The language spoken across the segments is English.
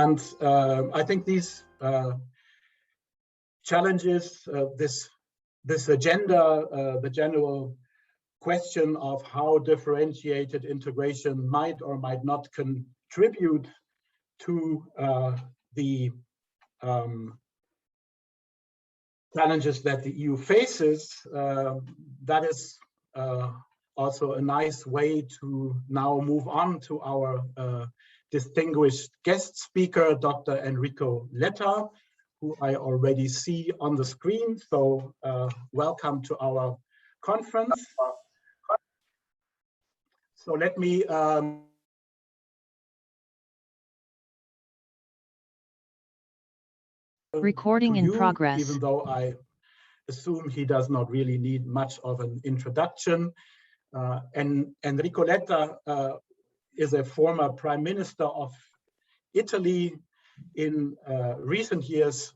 And I think these challenges, this agenda, the general question of how differentiated integration might or might not contribute to the challenges that the EU faces, that is also a nice way to now move on to our distinguished guest speaker, Dr. Enrico Letta, who I already see on the screen. So welcome to our conference. So let me recording in progress. Even though I assume he does not really need much of an introduction. And Enrico Letta is a former Prime Minister of Italy. In recent years,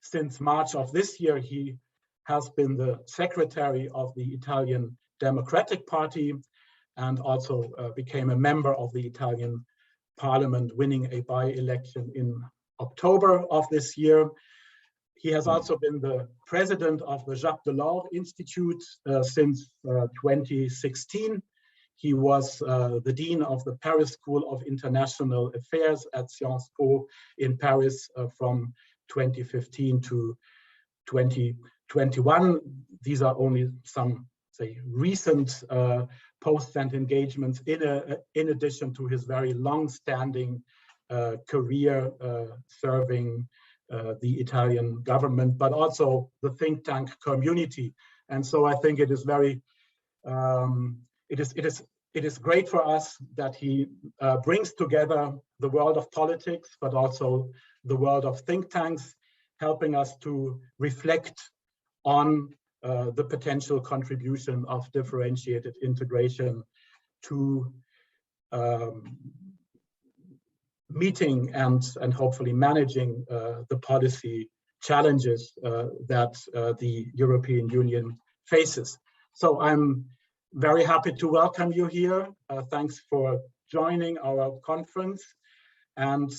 since March of this year, he has been the secretary of the Italian Democratic Party and also became a member of the Italian Parliament, winning a by-election in October of this year. He has also been the president of the Jacques Delors Institute since 2016. He was the dean of the Paris School of International Affairs at Sciences Po in Paris from 2015 to 2021. These are only some, say, recent posts and engagements in addition to his very long-standing career serving the Italian government, but also the think tank community. And so I think it is very, it is great for us that he brings together the world of politics, but also the world of think tanks, helping us to reflect on the potential contribution of differentiated integration to meeting and hopefully managing the policy challenges that the European Union faces. So I'm very happy to welcome you here. Thanks for joining our conference. And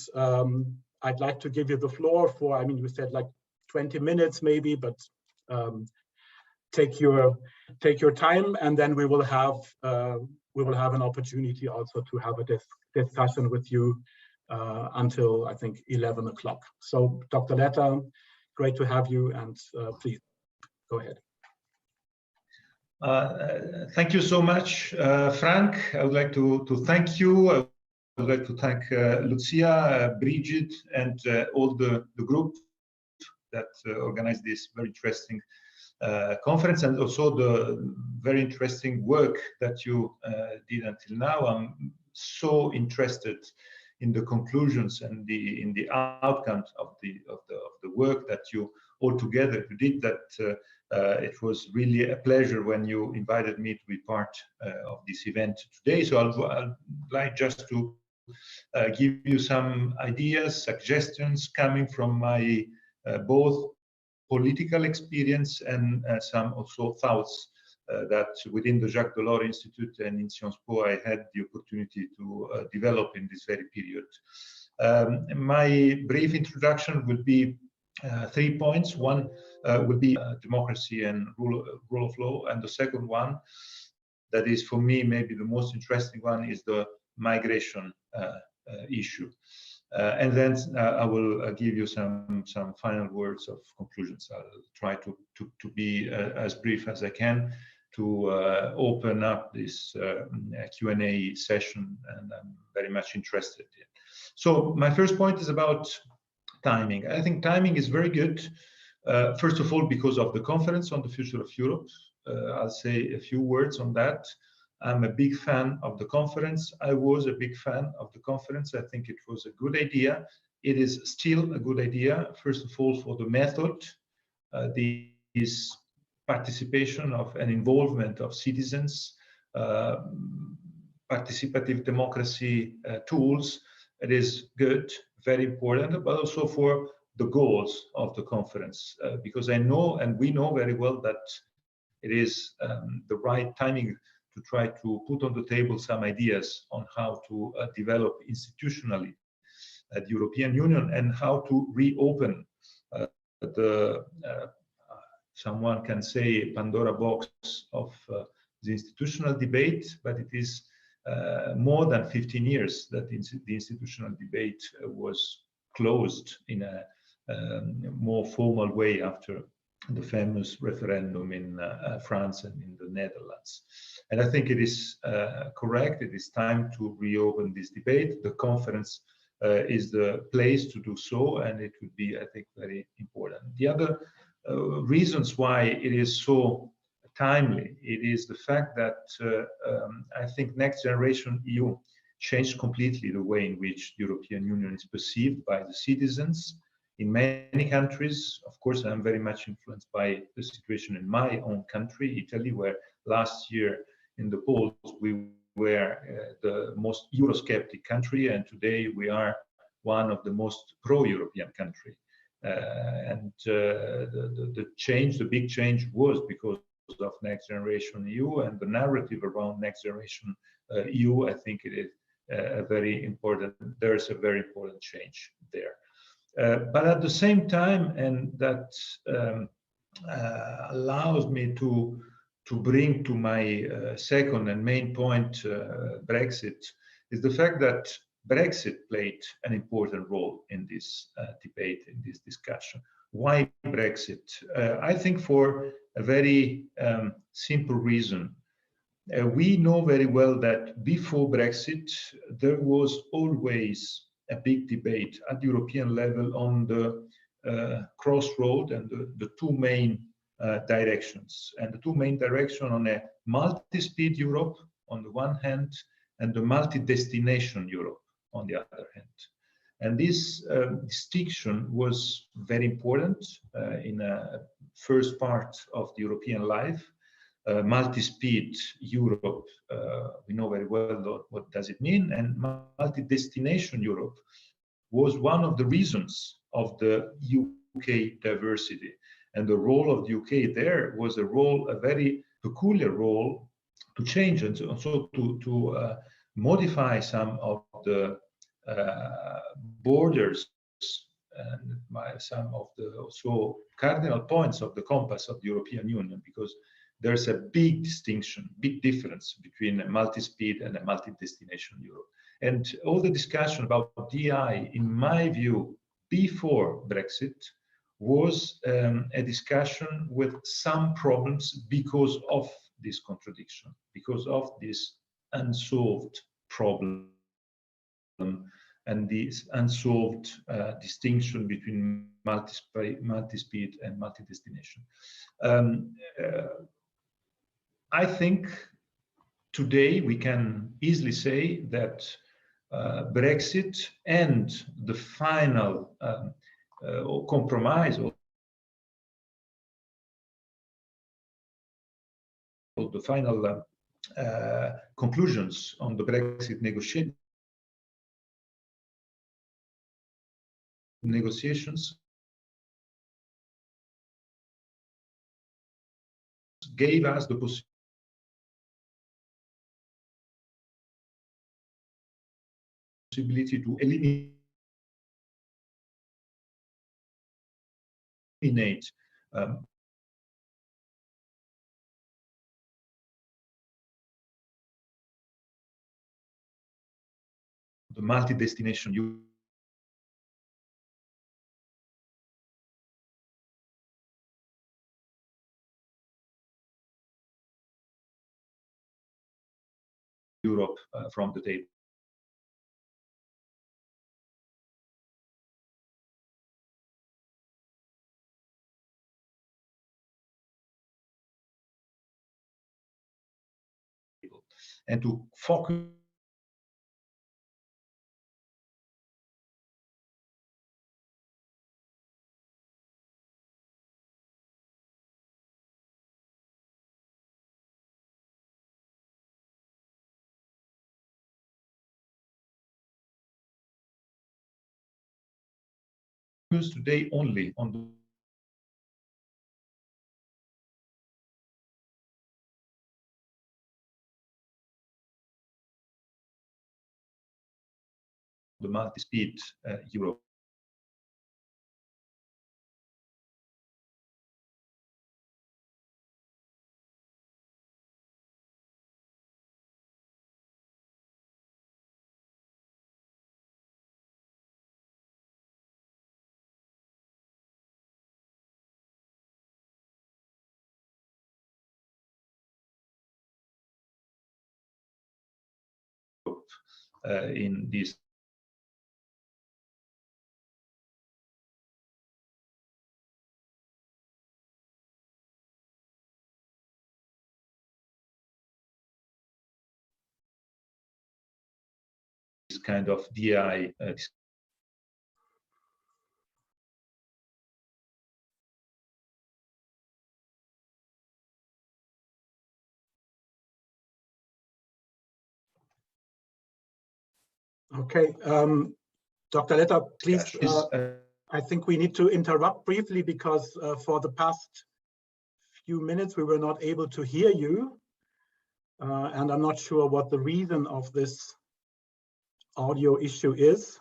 I'd like to give you the floor for, I mean, you said like 20 minutes maybe, but take your time, and then we will have an opportunity also to have a discussion with you until I think 11 o'clock. So Dr. Letta, great to have you, and please go ahead. Thank you so much, Frank. I would like to thank you. I would like to thank Lucia, Brigid, and all the group that organized this very interesting conference, and also the very interesting work that you did until now. I'm so interested in the conclusions and in the outcomes of the work that you all together did. That it was really a pleasure when you invited me to be part of this event today. So I'd like just to give you some ideas, suggestions coming from my both political experience and some also thoughts that within the Jacques Delors Institute and in Sciences Po I had the opportunity to develop in this very period. My brief introduction will be 3 points. One will be democracy and rule of law, and the second one, that is for me maybe the most interesting one, is the migration issue. And then I will give you some final words of conclusions. I'll try to be as brief as I can to open up this Q&A session, and I'm very much interested in. So my first point is about timing. I think timing is very good. First of all, because of the conference on the future of Europe. I'll say a few words on that. I'm a big fan of the conference. I was a big fan of the conference. I think it was a good idea. It is still a good idea, first of all, for the method, this participation of and involvement of citizens, participative democracy tools. It is good, very important, but also for the goals of the conference, because I know and we know very well that it is the right timing to try to put on the table some ideas on how to develop institutionally the European Union and how to reopen the someone can say Pandora box of the institutional debate, but it is more than 15 years that the institutional debate was closed in a more formal way after the famous referendum in France and in the Netherlands. And I think it is correct. It is time to reopen this debate. The conference is the place to do so, and it would be, I think, very important. The other reasons why it is so timely, it is the fact that I think Next Generation EU changed completely the way in which the European Union is perceived by the citizens in many countries. Of course, I'm very much influenced by the situation in my own country, Italy, where last year in the polls we were the most Eurosceptic country, and today we are one of the most pro-European countries. The change, the big change, was because of Next Generation EU and the narrative around Next Generation EU. I think it is a very important. There's a very important change there. But at the same time, and that allows me to bring to my second and main point, Brexit, is the fact that Brexit played an important role in this debate, in this discussion. Why Brexit? I think for a very simple reason. We know very well that before Brexit, there was always a big debate at European level on the crossroad and the two main directions. And the two main directions on a multi-speed Europe on the one hand, and the multi-destination Europe on the other hand. And this distinction was very important in a first part of the European life. Multi-speed Europe, we know very well what does it mean, and multi-destination Europe was one of the reasons of the UK diversity. And the role of the UK there was a very peculiar role to change and also to modify some of the borders and some of the also cardinal points of the compass of the European Union, because there's a big distinction, big difference between a multi-speed and a multi-destination Europe. And all the discussion about DI, in my view, before Brexit, was a discussion with some problems because of this contradiction, because of this unsolved problem and this unsolved distinction between multi-speed and multi-destination. I think today we can easily say that Brexit and the final compromise, or the final conclusions on the Brexit negotiations gave us the possibility to eliminate the multi-destination Europe from the table. And to focus today only on the the multi-speed Europe. In this kind of DI Okay, Dr. Letta, please, I think we need to interrupt briefly because for the past few minutes we were not able to hear you. And I'm not sure what the reason of this audio issue is.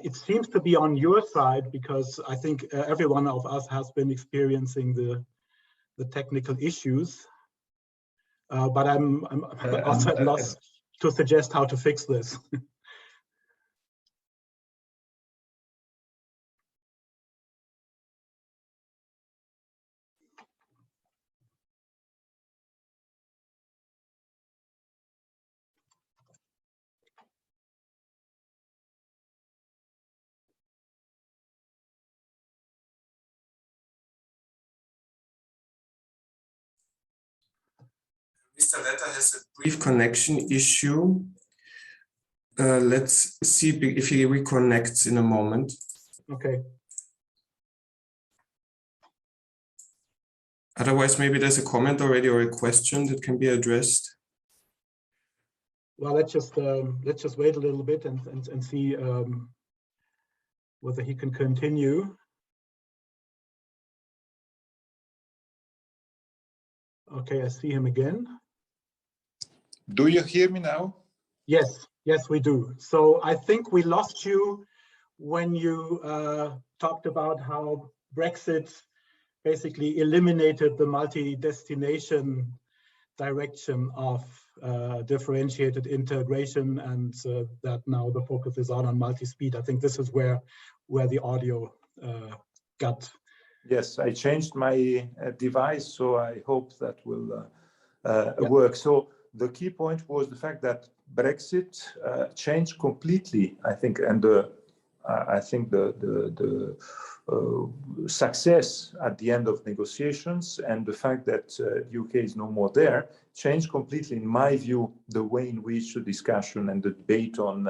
It seems to be on your side because I think every one of us has been experiencing the technical issues. But I'm also at loss to suggest how to fix this. Mr. Letta has a brief connection issue. Let's see if he reconnects in a moment. Okay. Otherwise, maybe there's a comment already or a question that can be addressed. Well, let's just wait a little bit and see whether he can continue. Okay, I see him again. Do you hear me now? Yes, yes, we do. So I think we lost you when you talked about how Brexit basically eliminated the multi-destination direction of differentiated integration, and that now the focus is on multi-speed. I think this is where the audio got. Yes, I changed my device, so I hope that will work. So the key point was the fact that Brexit changed completely, I think, and I think the success at the end of negotiations and the fact that the UK is no more there changed completely, in my view, the way in which the discussion and the debate on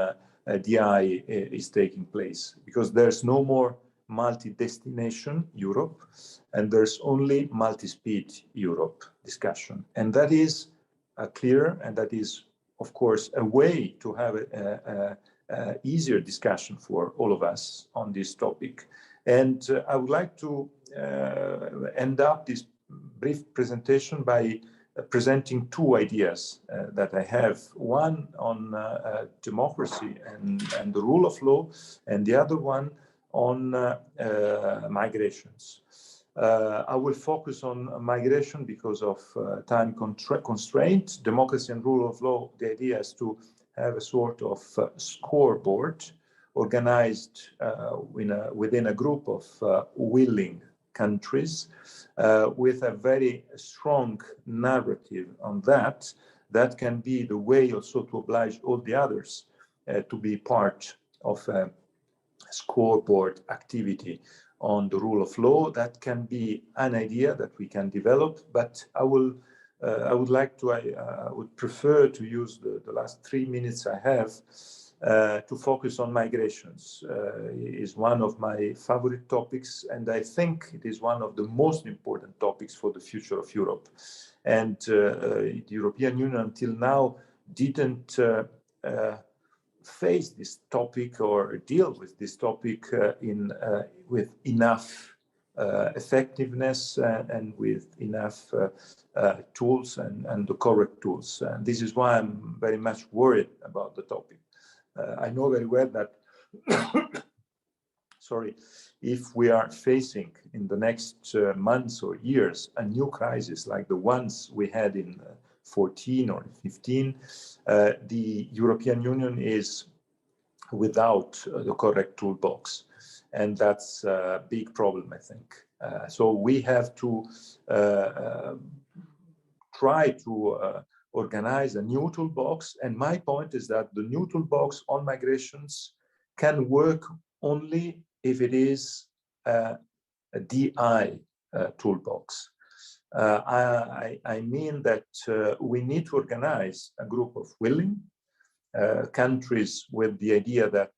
DI is taking place, because there's no more multi-destination Europe and there's only multi-speed Europe discussion, and that is clear, and that is, of course, a way to have a easier discussion for all of us on this topic. And I would like to end up this brief presentation by presenting two ideas that I have. One on democracy and the rule of law, and the other one on migrations. I will focus on migration because of time constraint. Democracy and rule of law, the idea is to have a sort of scoreboard organized within a group of willing countries with a very strong narrative on that can be the way also to oblige all the others to be part of a scoreboard activity on the rule of law. That can be an idea that we can develop, but I would prefer to use the last 3 minutes I have to focus on migrations. It is one of my favorite topics, and I think it is one of the most important topics for the future of Europe. And the European Union until now didn't face this topic or deal with this topic with enough effectiveness and with enough tools and the correct tools. And this is why I'm very much worried about the topic. I know very well that, sorry, if we are facing in the next months or years a new crisis like the ones we had in 14 or 15, the European Union is without the correct toolbox. And that's a big problem, I think. So we have to try to organize a new toolbox. And my point is that the new toolbox on migrations can work only if it is a DI toolbox. I mean that we need to organize a group of willing countries with the idea that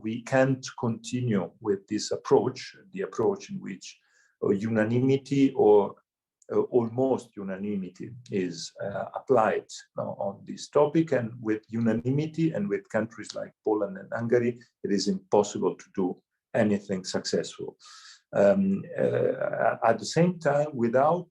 we can't continue with this approach, the approach in which unanimity or almost unanimity is applied on this topic, and with unanimity and with countries like Poland and Hungary, it is impossible to do anything successful. At the same time, without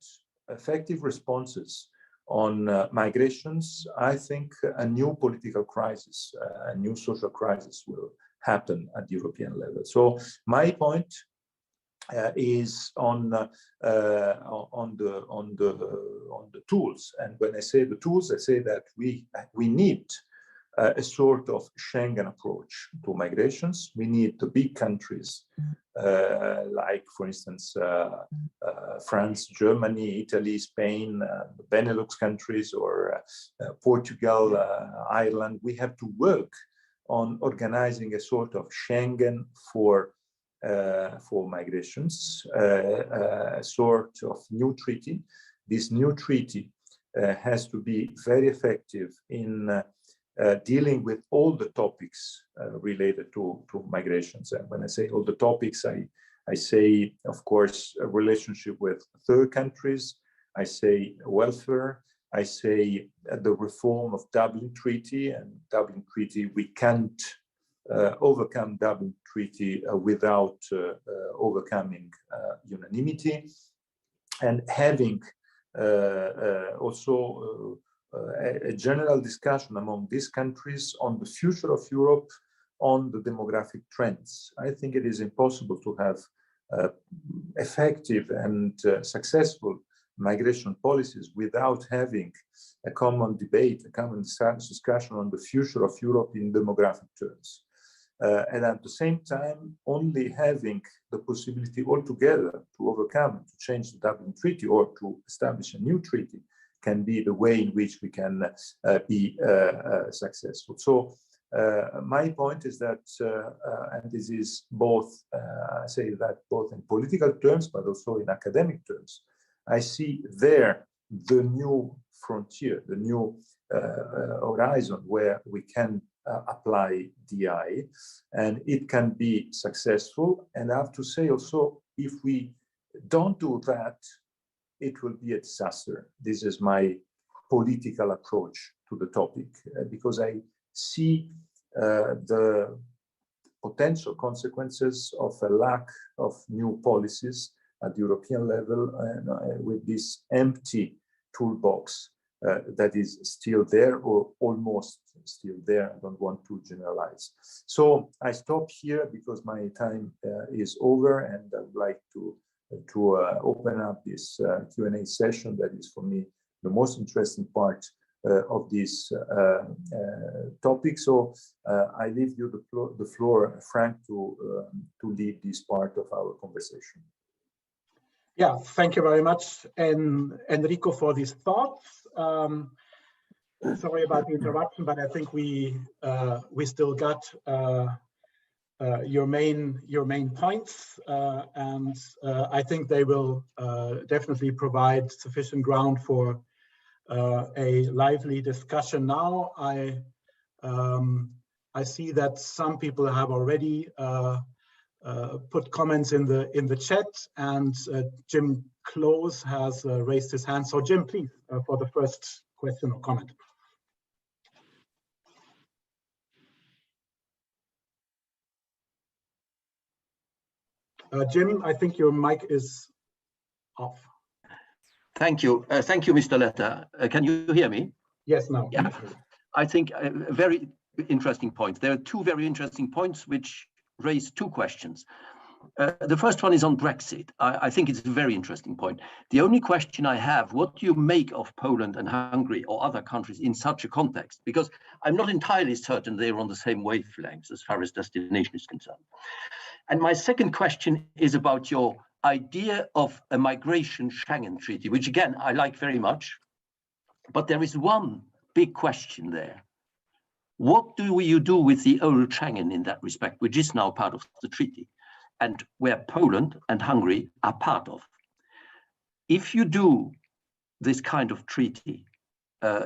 effective responses on migrations, I think a new political crisis, a new social crisis will happen at the European level. So my point is on the tools. And when I say the tools, I say that we need a sort of Schengen approach to migrations. We need the big countries, like, for instance, France, Germany, Italy, Spain, the Benelux countries, or Portugal, Ireland. We have to work on organizing a sort of Schengen for migrations, a sort of new treaty. This new treaty has to be very effective in dealing with all the topics related to migrations. And when I say all the topics, I say, of course, a relationship with third countries. I say welfare. I say the reform of Dublin Treaty. And Dublin Treaty, we can't overcome Dublin Treaty without overcoming unanimity. And having also a general discussion among these countries on the future of Europe, on the demographic trends. I think it is impossible to have effective and successful migration policies without having a common debate, a common discussion on the future of Europe in demographic terms. And at the same time, only having the possibility altogether to overcome, to change the Dublin Treaty or to establish a new treaty can be the way in which we can be successful. So my point is that, and this is both, I say that both in political terms, but also in academic terms, I see there the new frontier, the new horizon where we can apply DI, and it can be successful. And I have to say also, if we don't do that, it will be a disaster. This is my political approach to the topic, because I see the potential consequences of a lack of new policies at the European level, and with this empty toolbox that is still there or almost still there. I don't want to generalize. So I stop here because my time is over, and I would like to open up this Q&A session that is for me the most interesting part of this topic. So I leave you the floor, Frank, to lead this part of our conversation. Yeah, thank you very much, Enrico, for these thoughts. Sorry about the interruption, but I think we still got your main points, and I think they will definitely provide sufficient ground for a lively discussion. Now, I see that some people have already put comments in the chat, and Jim Close has raised his hand. So Jim, please, for the first question or comment. Jim, I think your mic is off. Thank you. Thank you, Mr. Letta. Can you hear me? Yes, now. Yeah. I think very interesting points. There are two very interesting points which raise two questions. The first one is on Brexit. I think it's a very interesting point. The only question I have, what do you make of Poland and Hungary or other countries in such a context? Because I'm not entirely certain they're on the same wavelengths as far as destination is concerned. And my second question is about your idea of a migration Schengen treaty, which again, I like very much, but there is one big question there. What do you do with the old Schengen in that respect, which is now part of the treaty, and where Poland and Hungary are part of? If you do this kind of treaty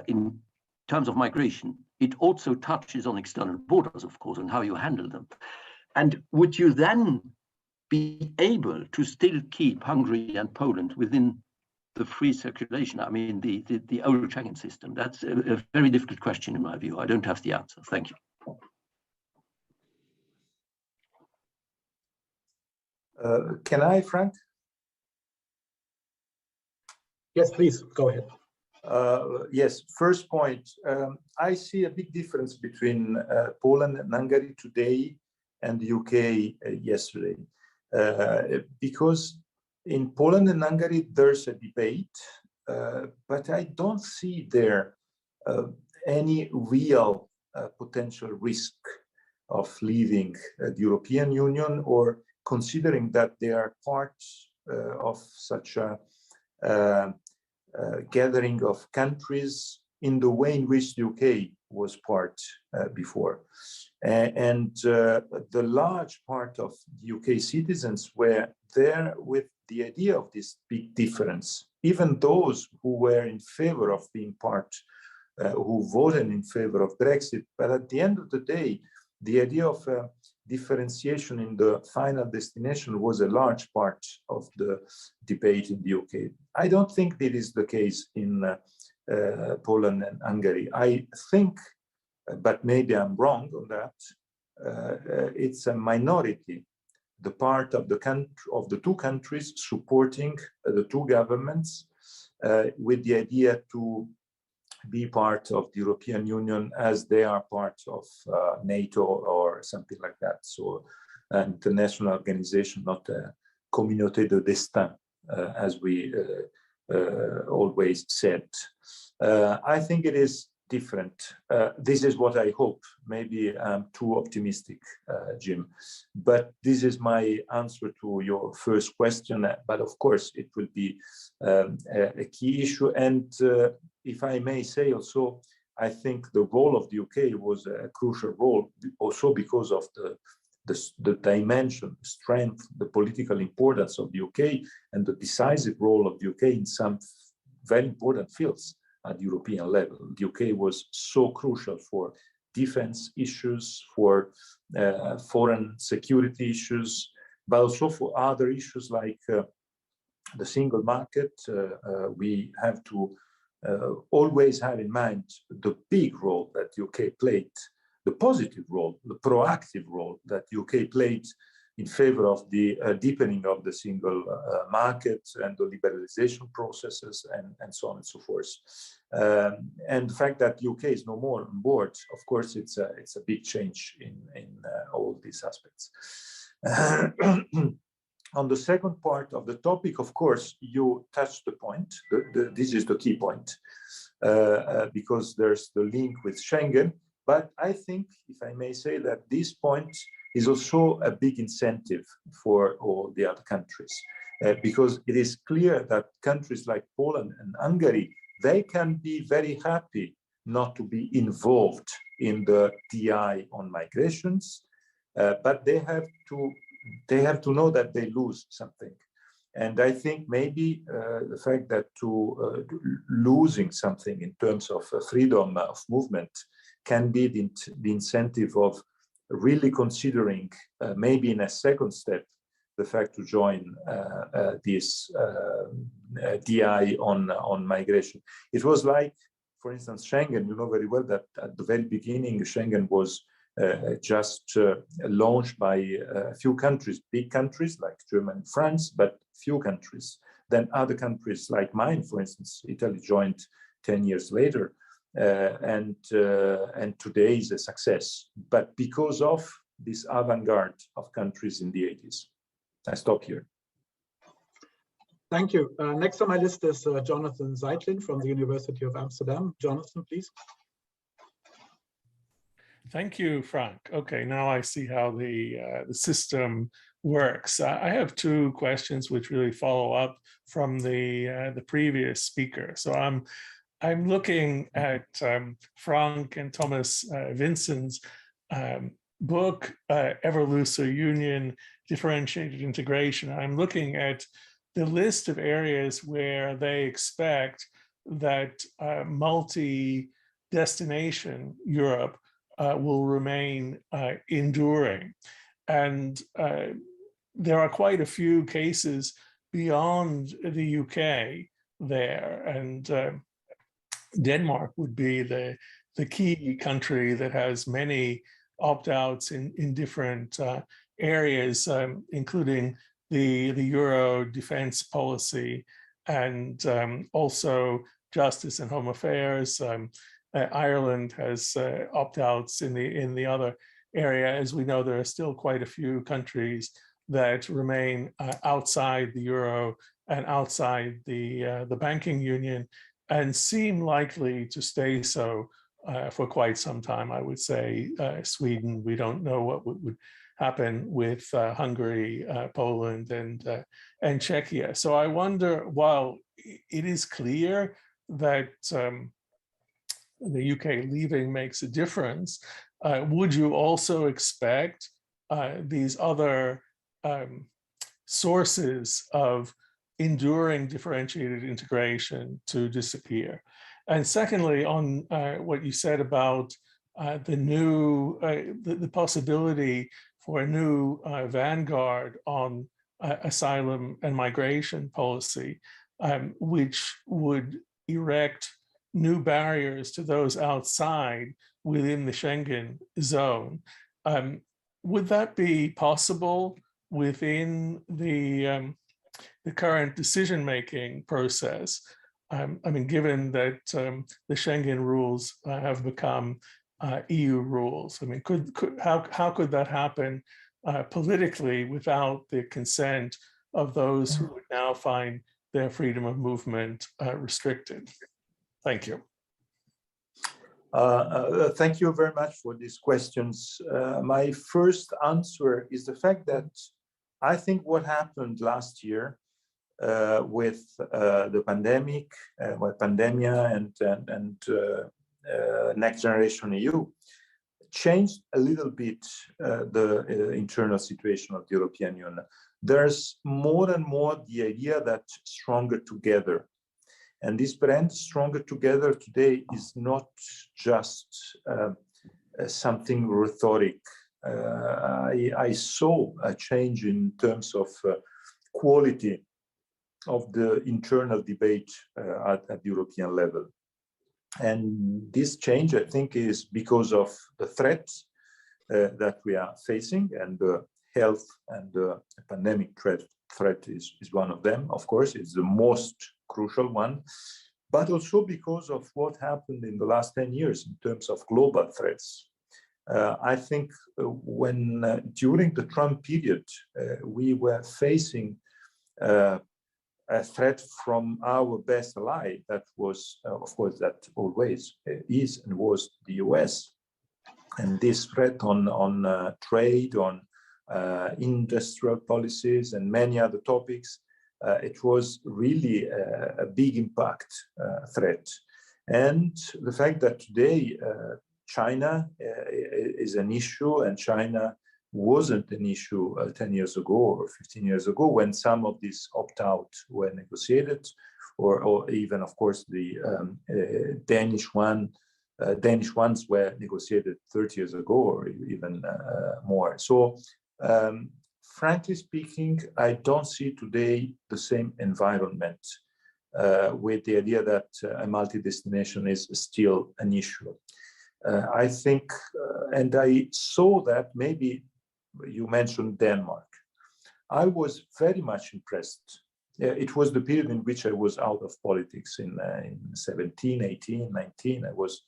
in terms of migration, it also touches on external borders, of course, and how you handle them. And would you then be able to still keep Hungary and Poland within the free circulation? I mean, the old Schengen system. That's a very difficult question in my view. I don't have the answer. Thank you. Can I, Frank? Yes, please, go ahead. Yes, first point. I see a big difference between Poland and Hungary today and the UK yesterday. Because in Poland and Hungary, there's a debate, but I don't see there any real potential risk of leaving the European Union or considering that they are part of such a gathering of countries in the way in which the UK was part before. And the large part of the UK citizens were there with the idea of this big difference. Even those who were in favor of being part, who voted in favor of Brexit. But at the end of the day, the idea of differentiation in the final destination was a large part of the debate in the UK. I don't think that is the case in Poland and Hungary. I think, but maybe I'm wrong on that, it's a minority, the part of the two countries supporting the two governments with the idea to be part of the European Union as they are part of NATO or something like that. So an international organization, not a communauté de destin, as we always said. I think it is different. This is what I hope. Maybe I'm too optimistic, Jim, but this is my answer to your first question. But of course, it will be a key issue. And if I may say also, I think the role of the UK was a crucial role also because of the dimension, strength, the political importance of the UK and the decisive role of the UK in some very important fields at the European level. The UK was so crucial for defense issues, for foreign security issues, but also for other issues like the single market. We have to always have in mind the big role that the UK played, the positive role, the proactive role that the UK played in favor of the deepening of the single market and the liberalization processes and so on and so forth. And the fact that the UK is no more on board, of course, it's a big change in all these aspects. On the second part of the topic, of course, you touched the point. This is the key point, because there's the link with Schengen. But I think, if I may say, that this point is also a big incentive for all the other countries, because it is clear that countries like Poland and Hungary, they can be very happy not to be involved in the DI on migrations, but they have to know that they lose something. And I think maybe the fact that losing something in terms of freedom of movement can be the incentive of really considering, maybe in a second step, the fact to join this DI on migration. It was like, for instance, Schengen. You know very well that at the very beginning, Schengen was just launched by a few countries, big countries like Germany, France, but few countries. Then other countries like mine, for instance, Italy joined 10 years later. and today is a success, but because of this avant-garde of countries in the 80s. I stop here. Thank you. Next on my list is Jonathan Zeitlin from the University of Amsterdam. Jonathan, please. Thank you, Frank. Okay, now I see how the system works. I have two questions which really follow up from the previous speaker. So I'm looking at Frank and Thomas Vincent's book, Ever Looser Union, Differentiated Integration. I'm looking at the list of areas where they expect that multi-destination Europe will remain enduring. And there are quite a few cases beyond the UK there. And Denmark would be the key country that has many opt-outs in different areas, including the Euro defense policy and also justice and home affairs. Ireland has opt-outs in the other area. As we know, there are still quite a few countries that remain outside the Euro and outside the banking union and seem likely to stay so for quite some time. I would say Sweden, we don't know what would happen with Hungary, Poland, and Czechia. So I wonder, while it is clear that the UK leaving makes a difference, would you also expect these other sources of enduring differentiated integration to disappear? And secondly, on what you said about the possibility for a new vanguard on asylum and migration policy, which would erect new barriers to those outside within the Schengen zone. Would that be possible within the current decision-making process? I mean, given that the Schengen rules have become EU rules, I mean, how could that happen politically without the consent of those who would now find their freedom of movement restricted? Thank you. Thank you very much for these questions. My first answer is the fact that I think what happened last year with the pandemic, pandemia, and Next Generation EU changed a little bit the internal situation of the European Union. There's more and more the idea that stronger together. And this brand, Stronger Together, today is not just something rhetoric. I saw a change in terms of quality of the internal debate at the European level. And this change, I think, is because of the threats that we are facing, and the health and the pandemic threat is one of them. Of course, it's the most crucial one, but also because of what happened in the last 10 years in terms of global threats. I think when during the Trump period, we were facing a threat from our best ally, that was, of course, that always is and was the US. And this threat on trade, on industrial policies, and many other topics, it was really a big impact threat. And the fact that today China is an issue, and China wasn't an issue 10 years ago or 15 years ago when some of these opt-out were negotiated, or even, of course, the Danish ones were negotiated 30 years ago or even more. So frankly speaking, I don't see today the same environment with the idea that a multi-destination is still an issue. I think, and I saw that, maybe you mentioned Denmark. I was very much impressed it was the period in which I was out of politics in 17, 18, 19. I was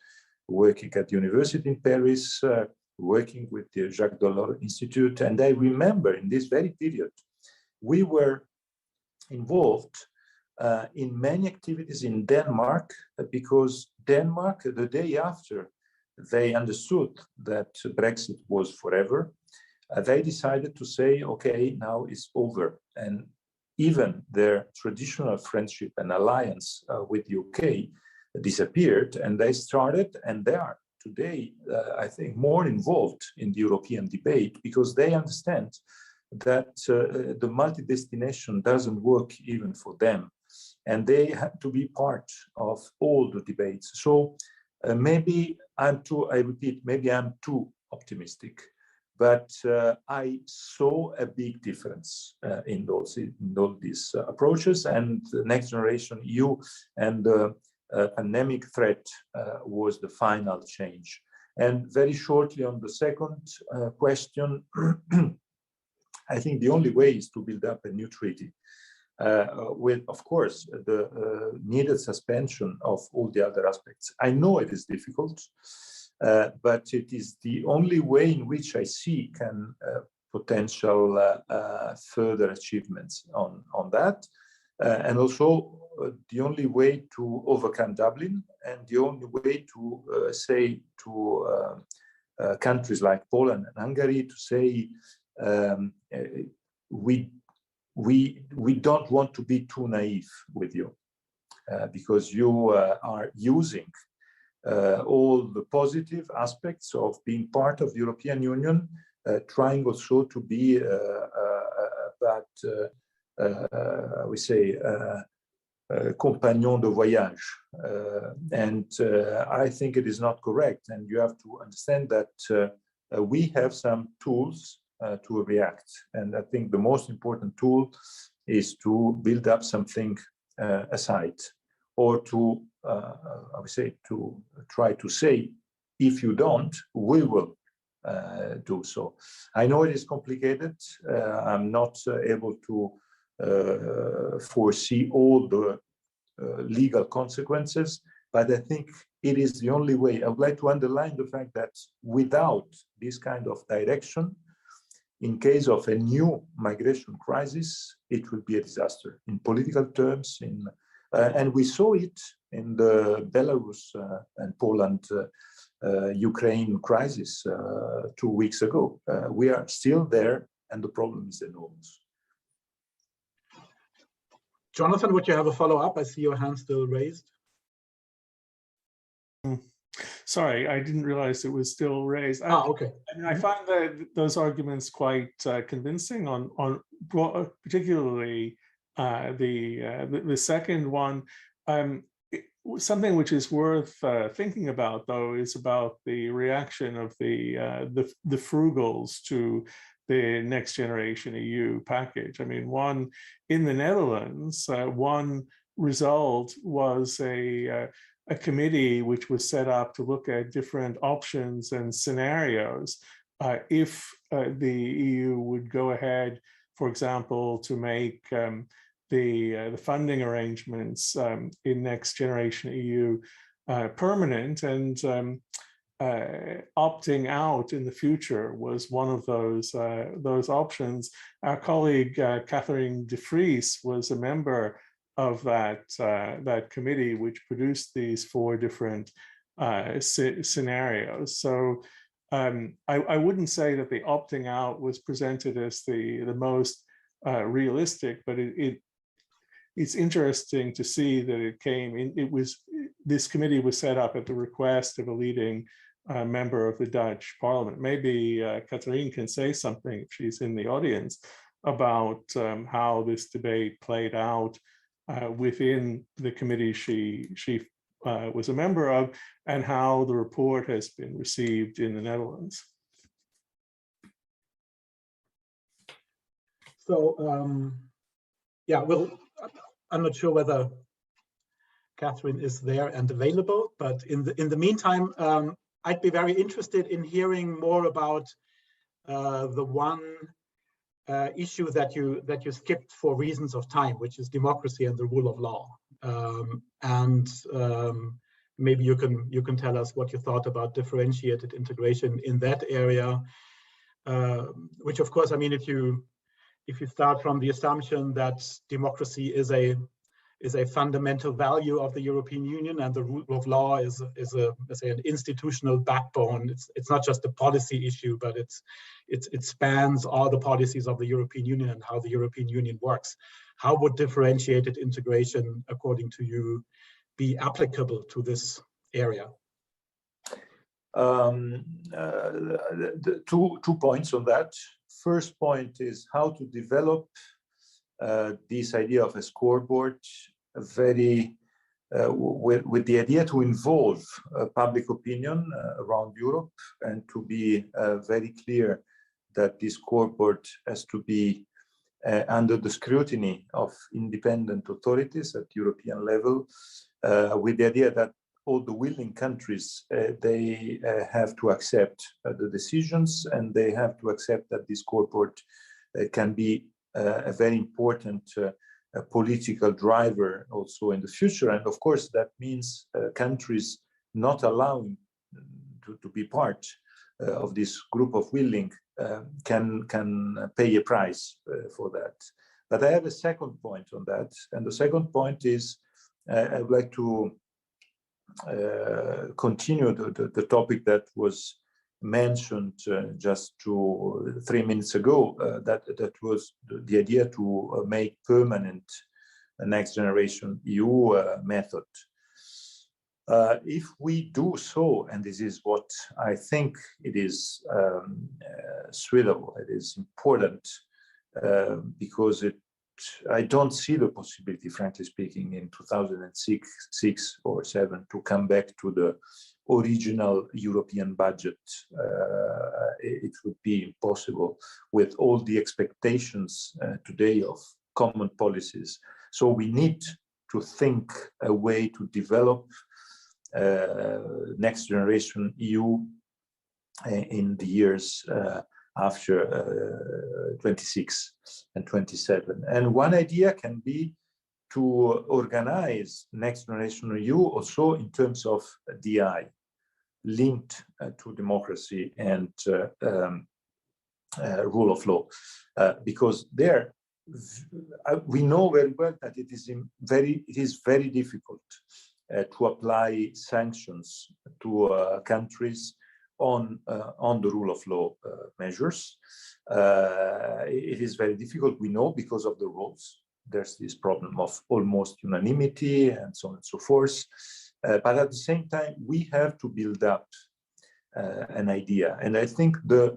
working at the university in Paris, working with the Jacques Delors Institute. And I remember in this very period, we were involved in many activities in Denmark, because Denmark, the day after they understood that Brexit was forever, they decided to say, okay, now it's over. And even their traditional friendship and alliance with the UK disappeared, and they started, and they are today, I think, more involved in the European debate, because they understand that the multi-destination doesn't work even for them, and they have to be part of all the debates. So maybe I'm too, I repeat, maybe I'm too optimistic, but I saw a big difference in all these approaches, and the next generation EU and the pandemic threat was the final change. And very shortly on the second question, I think the only way is to build up a new treaty with, of course, the needed suspension of all the other aspects. I know it is difficult, but it is the only way in which I see can potential further achievements on that. And also the only way to overcome Dublin, and the only way to say to countries like Poland and Hungary to say, we don't want to be too naive with you, because you are using all the positive aspects of being part of the European Union, trying also to be we say compagnon de voyage, and I think it is not correct. And you have to understand that we have some tools to react, and I think the most important tool is to build up something aside, or to I would say to try to say, if you don't, we will do so. I know it is complicated. I'm not able to foresee all the legal consequences, but I think it is the only way. I would like to underline the fact that without this kind of direction, in case of a new migration crisis, it will be a disaster in political terms. And we saw it in the Belarus and Poland Ukraine crisis 2 weeks ago. We are still there, and the problem is enormous. Jonathan, would you have a follow-up? I see your hand still raised. Sorry, I didn't realize it was still raised. Okay. I mean, I find those arguments quite convincing on particularly the second one. Something which is worth thinking about, though, is about the reaction of the frugals to the next generation EU package. I mean, one in the Netherlands, one result was a committee which was set up to look at different options and scenarios if the EU would go ahead, for example, to make the funding arrangements in Next Generation EU permanent, and opting out in the future was one of those options. Our colleague Catherine de Vries was a member of that committee, which produced these 4 different scenarios. So I wouldn't say that the opting out was presented as the most realistic, but it's interesting to see that it came in. This committee was set up at the request of a leading member of the Dutch Parliament. Maybe Catherine can say something, if she's in the audience, about how this debate played out within the committee she was a member of, and how the report has been received in the Netherlands. So yeah, I'm not sure whether Catherine is there and available, but in the meantime, I'd be very interested in hearing more about the one issue that you skipped for reasons of time, which is democracy and the rule of law. Maybe you can tell us what you thought about differentiated integration in that area, which of course, I mean, if you start from the assumption that democracy is a fundamental value of the European Union and the rule of law is let's say an institutional backbone. It's not just a policy issue, but it spans all the policies of the European Union and how the European Union works. How would differentiated integration, according to you, be applicable to this area? Two points on that. First point is how to develop this idea of a scoreboard with the idea to involve public opinion around Europe and to be very clear that this scoreboard has to be under the scrutiny of independent authorities at European level, with the idea that all the willing countries, they have to accept the decisions, and they have to accept that this scoreboard can be a very important political driver also in the future. And of course, that means countries not allowing to be part of this group of willing can pay a price for that. But I have a second point on that. And the second point is I would like to continue the topic that was mentioned just 3 minutes ago, that was the idea to make permanent a next generation EU method. If we do so, and this is what I think it is suitable, it is important, because I don't see the possibility, frankly speaking, in 2006 or 7 to come back to the original European budget. It would be impossible with all the expectations today of common policies. So we need to think a way to develop next generation EU in the years after 26 and 27. And one idea can be to organize next generation EU also in terms of DI, linked to democracy and rule of law, because there we know very well that it is very difficult to apply sanctions to countries on the rule of law measures. It is very difficult, we know, because of the rules. There's this problem of almost unanimity and so on and so forth. But at the same time, we have to build up an idea. And I think the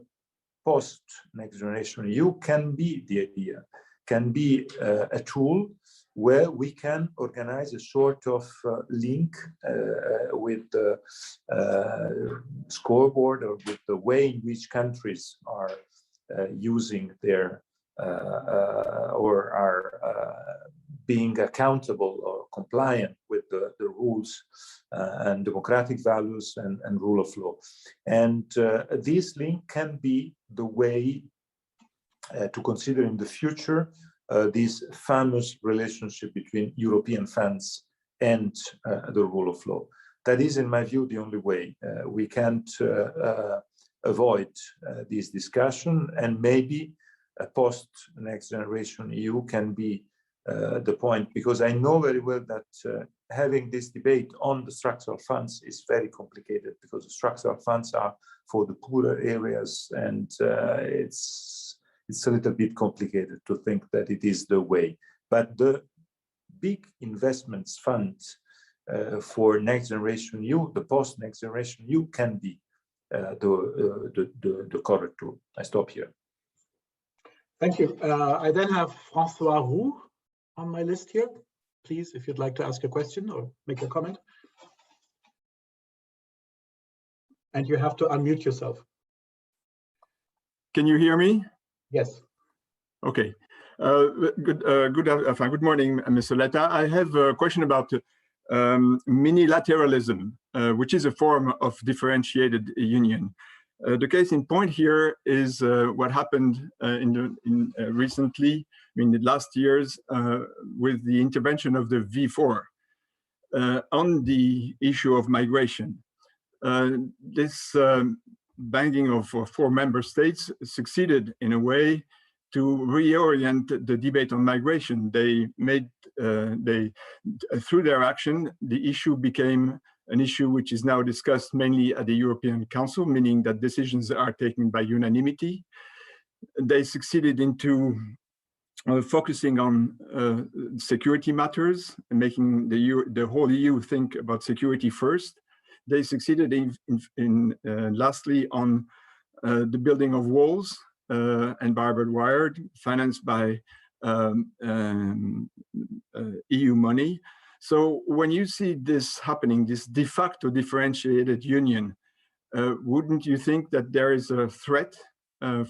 post-next generation EU can be the idea, can be a tool where we can organize a sort of link with the scoreboard, or with the way in which countries are using their or are being accountable or compliant with the rules and democratic values and rule of law. And this link can be the way to consider in the future this famous relationship between European funds and the rule of law. That is, in my view, the only way. We can't avoid this discussion, and maybe a post-next generation EU can be the point, because I know very well that having this debate on the structural funds is very complicated, because the structural funds are for the poorer areas, and it's a little bit complicated to think that it is the way. But the big investments fund for next generation EU, the post-next generation EU, can be the correct tool. I stop here. Thank you. I then have François Roux on my list here. Please, if you'd like to ask a question or make a comment. And you have to unmute yourself. Can you hear me? Yes. Okay. Good morning, Mr. Letta. I have a question about minilateralism, which is a form of differentiated union. The case in point here is what happened recently, in the last years, with the intervention of the V4 on the issue of migration. This banging of 4 member states succeeded in a way to reorient the debate on migration. They made, through their action, the issue became an issue which is now discussed mainly at the European Council, meaning that decisions are taken by unanimity. They succeeded into focusing on security matters and making the whole EU think about security first. They succeeded in lastly on the building of walls and barbed wire financed by EU money. So when you see this happening, this de facto differentiated union, wouldn't you think that there is a threat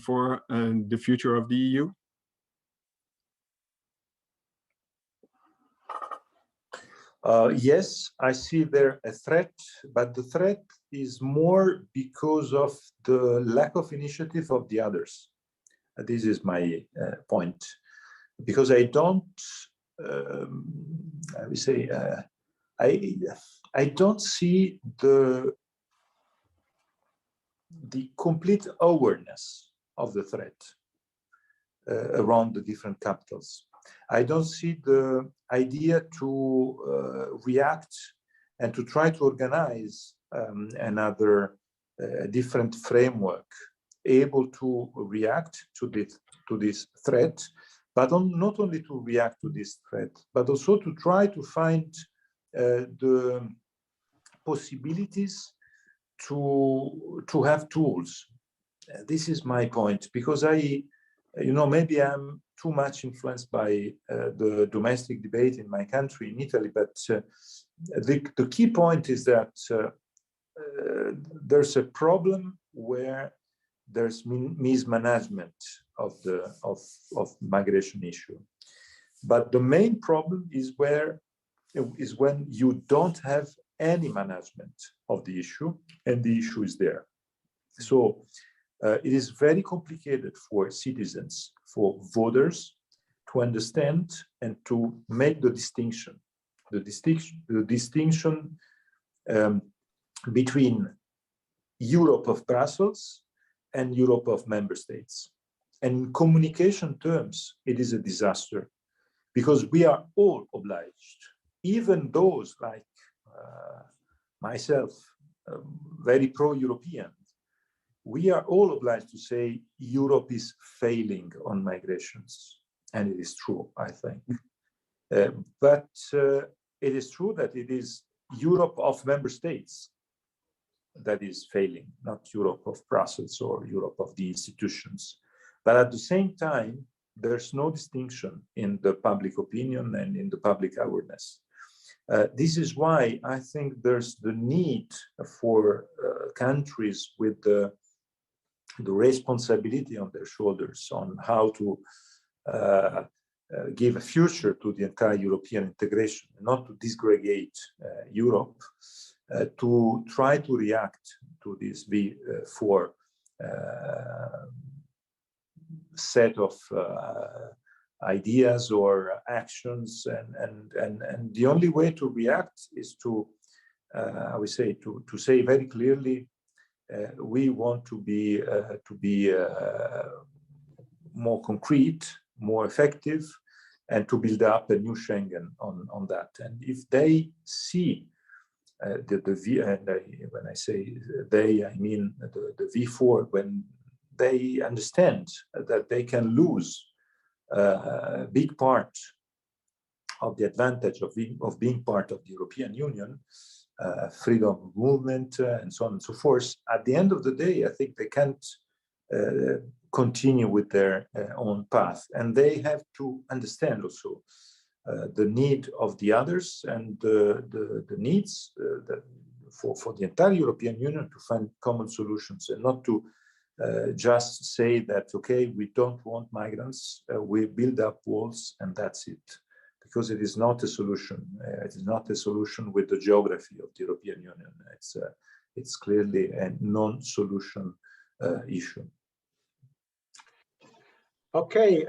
for the future of the EU? Yes, I see there a threat, but the threat is more because of the lack of initiative of the others. This is my point, because I don't, I would say, I don't see the complete awareness of the threat around the different capitals. I don't see the idea to react and to try to organize another different framework able to react to this threat, but not only to react to this threat, but also to try to find the possibilities to have tools. This is my point, because maybe I'm too much influenced by the domestic debate in my country, in Italy, but the key point is that there's a problem where there's mismanagement of migration issue. But the main problem is when you don't have any management of the issue and the issue is there. So it is very complicated for citizens, for voters to understand and to make the distinction between Europe of Brussels and Europe of member states. And in communication terms, it is a disaster, because we are all obliged, even those like myself, very pro-European, we are all obliged to say Europe is failing on migrations. And it is true, I think. But it is true that it is Europe of member states that is failing, not Europe of Brussels or Europe of the institutions. But at the same time, there's no distinction in the public opinion and in the public awareness. This is why I think there's the need for countries with the responsibility on their shoulders on how to give a future to the entire European integration, not to disgregate Europe, to try to react to this V4 set of ideas or actions, and the only way to react is to, I would say, to say very clearly, we want to be more concrete, more effective, and to build up a new Schengen on that. And if they see when I say they, I mean the V4, when they understand that they can lose a big part of the advantage of being part of the European Union, freedom of movement, and so on and so forth, at the end of the day, I think they can't continue with their own path. And they have to understand also the need of the others and the needs for the entire European Union to find common solutions, and not to just say that, okay, we don't want migrants, we build up walls and that's it. Because it is not a solution. It is not a solution with the geography of the European Union. It's clearly a non-solution issue. Okay,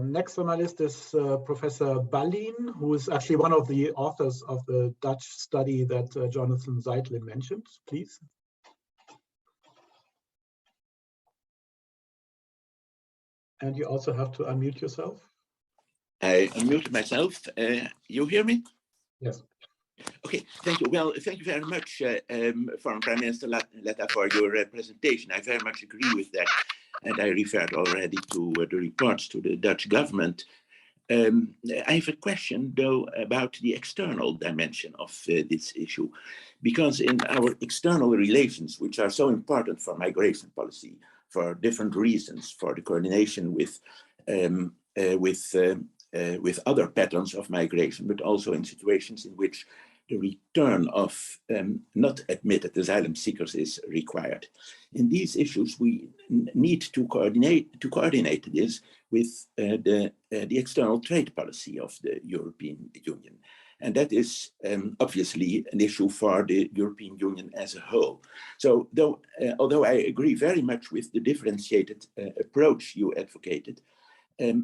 next on my list is Professor Ballin, who is actually one of the authors of the Dutch study that Jonathan Zeitlin mentioned. Please. And you also have to unmute yourself. I unmuted myself. You hear me? Yes. Okay, thank you. Well, thank you very much, Foreign Prime Minister Letta, for your presentation. I very much agree with that. And I referred already to the reports to the Dutch government. I have a question, though, about the external dimension of this issue. Because in our external relations, which are so important for migration policy, for different reasons, for the coordination with other patterns of migration, but also in situations in which the return of not admitted asylum seekers is required. In these issues, we need to coordinate this with the external trade policy of the European Union. And that is obviously an issue for the European Union as a whole. So although I agree very much with the differentiated approach you advocated,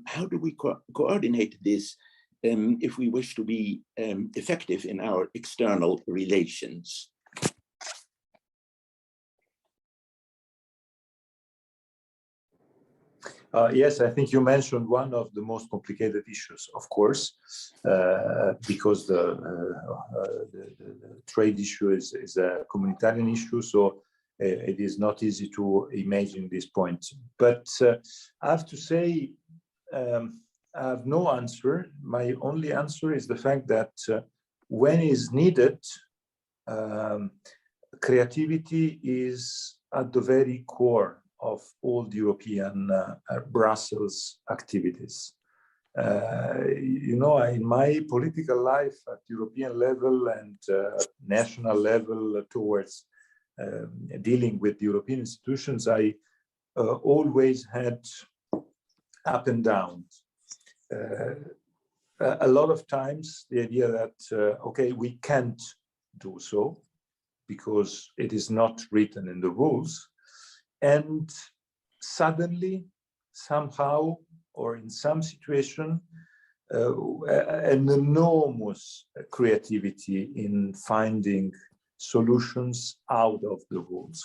how do we coordinate this if we wish to be effective in our external relations? Yes, I think you mentioned one of the most complicated issues, of course, because the trade issue is a communitarian issue, so it is not easy to imagine this point. But I have to say, I have no answer. My only answer is the fact that when is needed, creativity is at the very core of all the European Brussels activities. You know, in my political life at European level and national level towards dealing with European institutions, I always had up and downs. A lot of times the idea that, okay, we can't do so because it is not written in the rules. And suddenly, somehow, or in some situation, an enormous creativity in finding solutions out of the rules.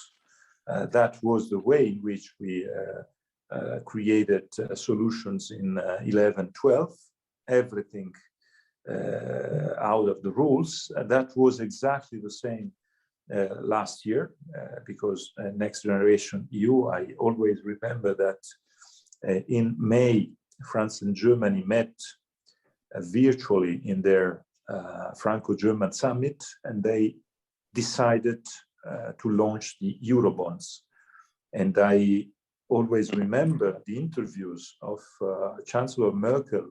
That was the way in which we created solutions in 11-12, everything out of the rules. That was exactly the same last year, because Next Generation EU, I always remember that in May, France and Germany met virtually in their Franco-German summit, and they decided to launch the Eurobonds. And I always remember the interviews of Chancellor Merkel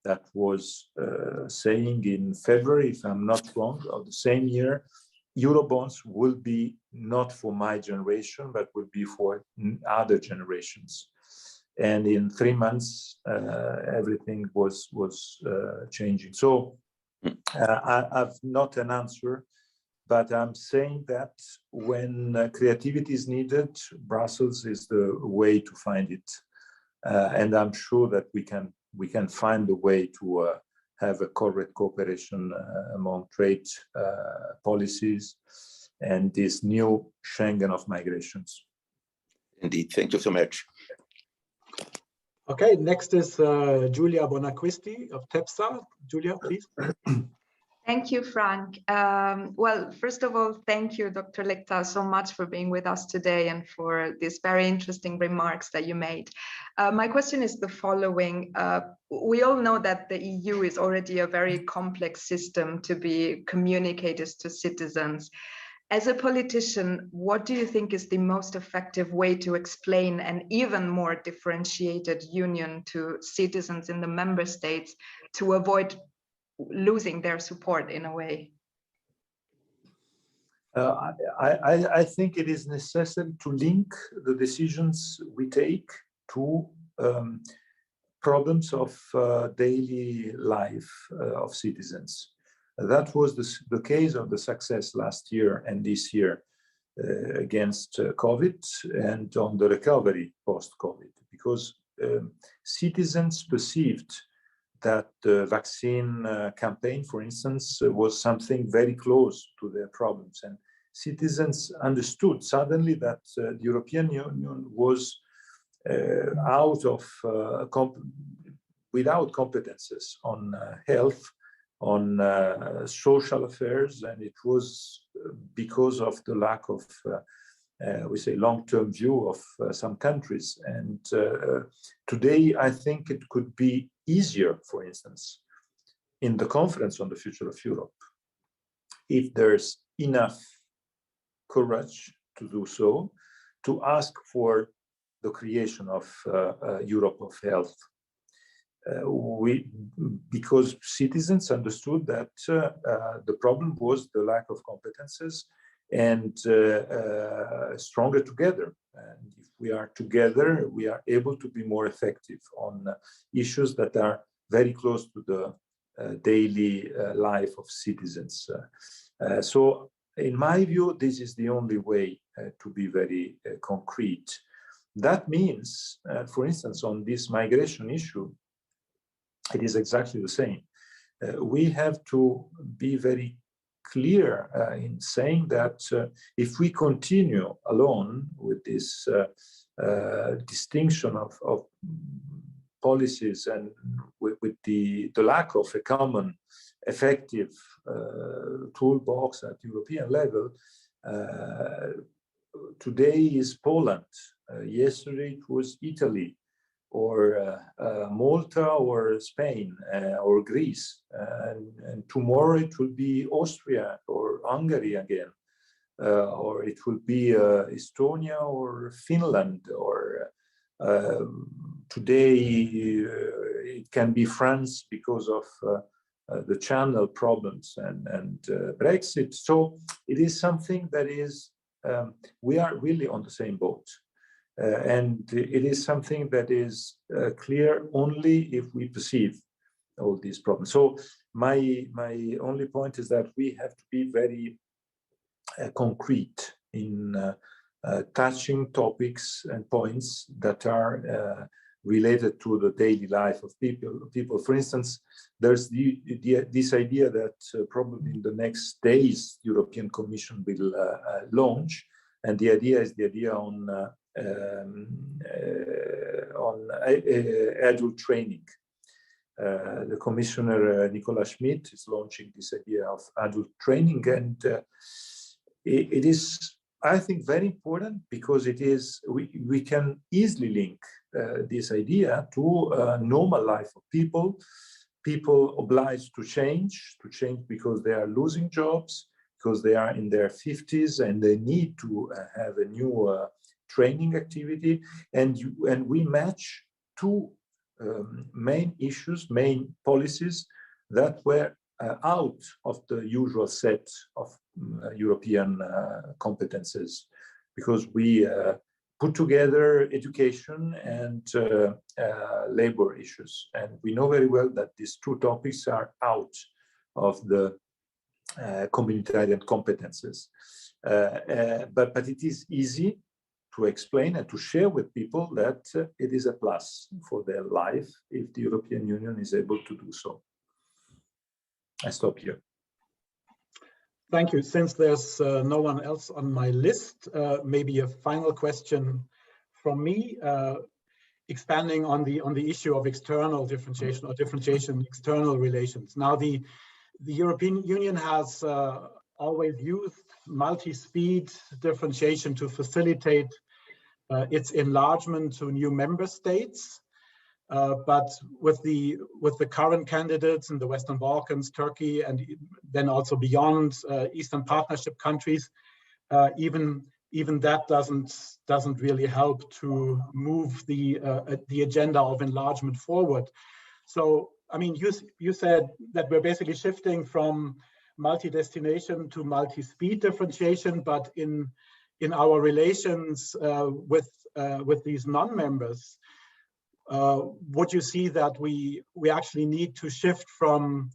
that was saying in February, if I'm not wrong, of the same year, Eurobonds will be not for my generation, but will be for other generations. And in 3 months, everything was changing. So I've not an answer, but I'm saying that when creativity is needed, Brussels is the way to find it. And I'm sure that we can find a way to have a correct cooperation among trade policies and this new Schengen of migrations. Indeed, thank you so much. Okay, next is Giulia Bonacquisti of TEPSA. Giulia, please. Thank you, Frank. Well, first of all, thank you, Dr. Letta, so much for being with us today and for these very interesting remarks that you made. My question is the following. We all know that the EU is already a very complex system to be communicated to citizens. As a politician, what do you think is the most effective way to explain an even more differentiated union to citizens in the member states to avoid losing their support in a way? I think it is necessary to link the decisions we take to problems of daily life of citizens. That was the case of the success last year and this year. against COVID and on the recovery post-COVID, because citizens perceived that the vaccine campaign, for instance, was something very close to their problems. And citizens understood suddenly that the European Union was without competences on health, on social affairs, and it was because of the lack of, we say, long-term view of some countries. And today, I think it could be easier, for instance, in the conference on the future of Europe, if there's enough courage to do so, to ask for the creation of Europe of health. Because citizens understood that the problem was the lack of competences, and stronger together. And if we are together, we are able to be more effective on issues that are very close to the daily life of citizens. So in my view, this is the only way to be very concrete. That means, for instance, on this migration issue, it is exactly the same. We have to be very clear in saying that if we continue alone with this distinction of policies and with the lack of a common effective toolbox at European level, today is Poland, yesterday it was Italy, or Malta, or Spain, or Greece, and tomorrow it will be Austria or Hungary again, or it will be Estonia or Finland, or today it can be France because of the channel problems and Brexit. So it is something that is, we are really on the same boat. And it is something that is clear only if we perceive all these problems. So my only point is that we have to be very concrete in touching topics and points that are related to the daily life of people. For instance, there's this idea that probably in the next days, European Commission will launch, and the idea is the idea on adult training. The Commissioner Nicola Schmid is launching this idea of adult training, and it is, I think, very important because it is we can easily link this idea to normal life of people obliged to change because they are losing jobs, because they are in their 50s and they need to have a new training activity, and we match two main issues, main policies that were out of the usual set of European competences, because we put together education and labor issues, and we know very well that these two topics are out of the communitarian competences, but it is easy to explain and to share with people that it is a plus for their life if the European Union is able to do so. I stop here. Thank you. Since there's no one else on my list, maybe a final question from me, expanding on the issue of external differentiation or differentiation in external relations. Now, the European Union has always used multi-speed differentiation to facilitate its enlargement to new member states. But with the current candidates in the Western Balkans, Turkey, and then also beyond Eastern Partnership countries, even that doesn't really help to move the agenda of enlargement forward. So, I mean, you said that we're basically shifting from multi-destination to multi-speed differentiation, but in our relations with these non-members, would you see that we actually need to shift from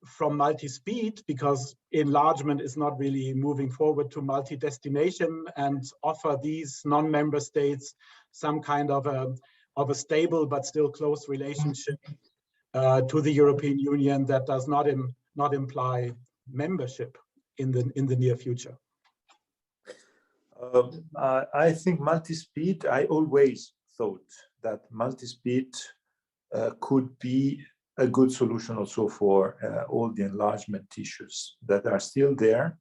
from multi-speed, because enlargement is not really moving forward, to multi-destination, and offer these non-member states some kind of a stable but still close relationship to the European Union that does not imply membership in the near future? I think multi-speed, I always thought that multi-speed could be a good solution also for all the enlargement issues that are still there.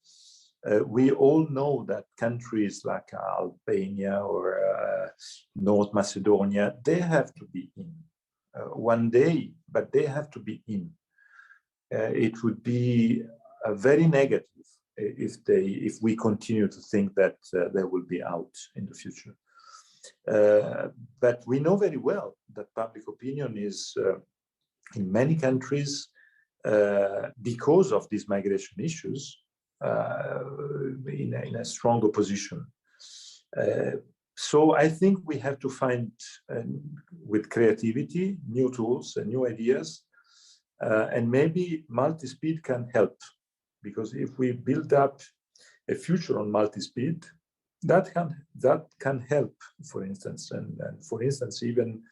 We all know that countries like Albania or North Macedonia, they have to be in one day, but they have to be in. It would be very negative if we continue to think that they will be out in the future. But we know very well that public opinion is in many countries, because of these migration issues, in a strong opposition. So I think we have to find, with creativity, new tools and new ideas, and maybe multi-speed can help, because if we build up a future on multi-speed, that can help, for instance, and for instance, even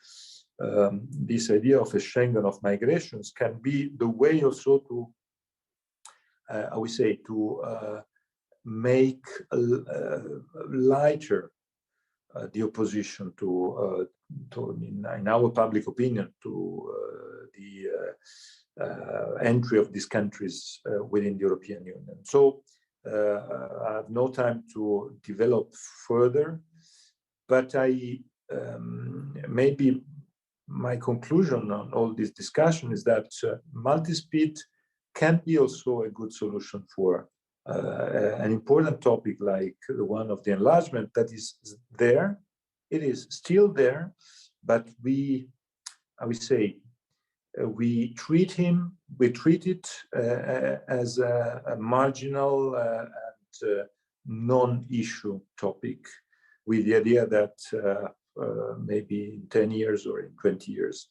this idea of a Schengen of migrations can be the way also to, I would say, to make lighter the opposition to in our public opinion, to the entry of these countries within the European Union. So I have no time to develop further, but maybe my conclusion on all this discussion is that multi-speed can be also a good solution for an important topic like the one of the enlargement that is there. It is still there, but I would say, we treat it as a marginal and non-issue topic, with the idea that maybe in 10 years or in 20 years.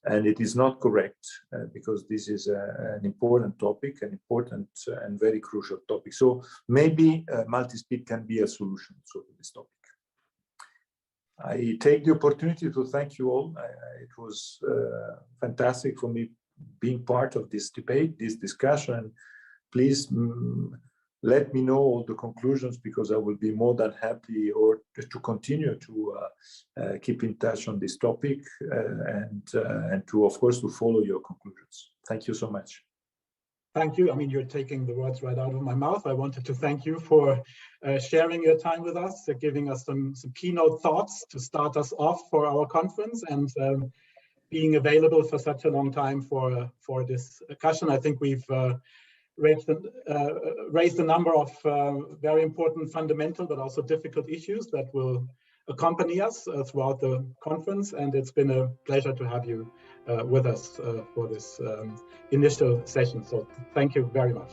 And it is not correct, because this is an important topic, an important and very crucial topic. So maybe multi-speed can be a solution to this topic. I take the opportunity to thank you all. It was fantastic for me being part of this debate, this discussion. Please let me know all the conclusions, because I will be more than happy to continue to keep in touch on this topic and to, of course, to follow your conclusions. Thank you so much. Thank you. I mean, you're taking the words right out of my mouth. I wanted to thank you for sharing your time with us, giving us some keynote thoughts to start us off for our conference, and being available for such a long time for this discussion. I think we've raised a number of very important fundamental but also difficult issues that will accompany us throughout the conference, and it's been a pleasure to have you with us for this initial session. So thank you very much.